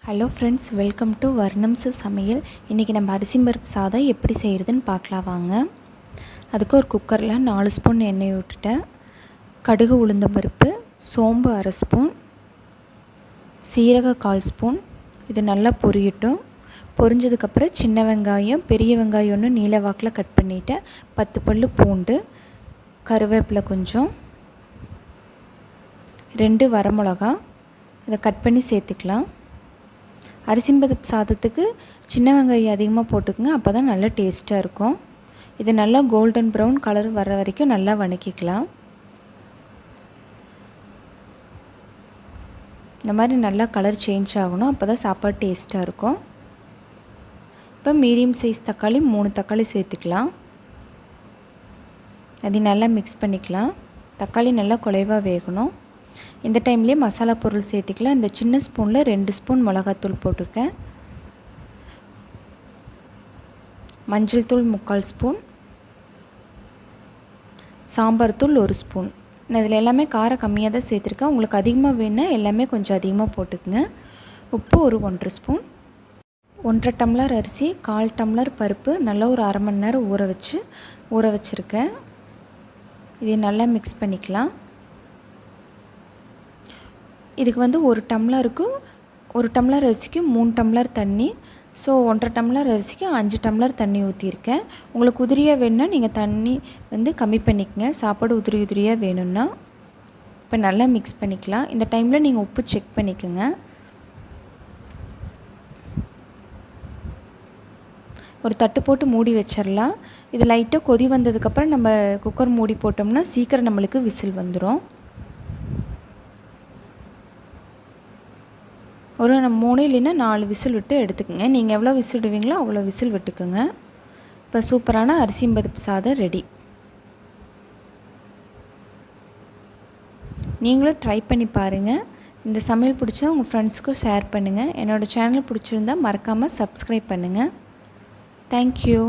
Hello friends, welcome to வர்ணம்ஸ் சமையல். இன்றைக்கி நம்ம அரிசி பருப்பு சாதம் எப்படி செய்கிறதுன்னு பார்க்கலாம் வாங்க. அதுக்கு ஒரு குக்கரில் 4 ஸ்பூன் எண்ணெய் விட்டுட்டேன். கடுகு உளுந்தம் பருப்பு, சோம்பு 1/2 ஸ்பூன், சீரக 1/4 ஸ்பூன். இது நல்லா பொரியட்டும். பொரிஞ்சதுக்கப்புறம் சின்ன வெங்காயம், பெரிய வெங்காயம் ஒன்று நீல வாக்கில் கட் பண்ணிவிட்டேன். 10 பல் பூண்டு, கருவேப்பிலை கொஞ்சம், 2 வரமிளகா இதை கட் பண்ணி சேர்த்துக்கலாம். அரிசி பருப்பு சாதத்துக்கு சின்ன வெங்காயம் அதிகமாக போட்டுக்குங்க, அப்போ தான் நல்லா டேஸ்ட்டாக இருக்கும். இது நல்லா கோல்டன் ப்ரௌன் கலர் வர வரைக்கும் நல்லா வதக்கிக்கலாம். இந்த மாதிரி நல்லா கலர் சேஞ்ச் ஆகணும், அப்போ தான் சாப்பாடு டேஸ்ட்டாக இருக்கும். இப்போ மீடியம் சைஸ் தக்காளி 3 தக்காளி சேர்த்துக்கலாம். அதையும் நல்லா மிக்ஸ் பண்ணிக்கலாம். தக்காளி நல்லா குலைவாக வேகணும். இந்த டைம்லேயே மசாலா பொருள் சேர்த்துக்கலாம். இந்த சின்ன ஸ்பூனில் 2 ஸ்பூன் மிளகாத்தூள் போட்டிருக்கேன். மஞ்சள் தூள் 3/4 ஸ்பூன், சாம்பார் தூள் 1 ஸ்பூன். நான் இதில் எல்லாமே காரம் கம்மியாக தான் சேர்த்துருக்கேன். உங்களுக்கு அதிகமாக வேணுன்னா எல்லாமே கொஞ்சம் அதிகமாக போட்டுக்குங்க. உப்பு ஒரு 1/2 ஸ்பூன். 1/2 டம்ளர் அரிசி, 1/4 டம்ளர் பருப்பு நல்லா ஒரு அரை மணி நேரம் ஊற வச்சுருக்கேன். இதை நல்லா மிக்ஸ் பண்ணிக்கலாம். இதுக்கு வந்து 1 டம்ளர் அரிசிக்கு 3 டம்ளர் தண்ணி. ஸோ 1/2 டம்ளர் அரிசிக்கு 5 டம்ளர் தண்ணி ஊற்றிருக்கேன். உங்களுக்கு உதிரியாக வேணும்னா நீங்கள் தண்ணி வந்து கம்மி பண்ணிக்கங்க, சாப்பாடு உதிரியாக வேணும்னா. இப்போ நல்லா மிக்ஸ் பண்ணிக்கலாம். இந்த டைமில் நீங்கள் உப்பு செக் பண்ணிக்கோங்க. ஒரு தட்டு போட்டு மூடி வச்சிடலாம். இது லைட்டாக கொதி வந்ததுக்கப்புறம் நம்ம குக்கர் மூடி போட்டோம்னா சீக்கிரம் நம்மளுக்கு விசில் வந்துடும். ஒரு 3 இல்லைன்னா 4 விசில் விட்டு எடுத்துக்கோங்க. நீங்கள் எவ்வளோ விசில் விடுவீங்களோ அவ்வளோ விசில் விட்டுக்குங்க. இப்போ சூப்பரான அரிசி பருப்பு சாதம் ரெடி. நீங்களும் ட்ரை பண்ணி பாருங்கள். இந்த சமையல் பிடிச்சா உங்கள் ஃப்ரெண்ட்ஸுக்கும் ஷேர் பண்ணுங்கள். என்னோடய சேனல் பிடிச்சிருந்தால் மறக்காமல் சப்ஸ்கிரைப் பண்ணுங்கள். தேங்க்யூ.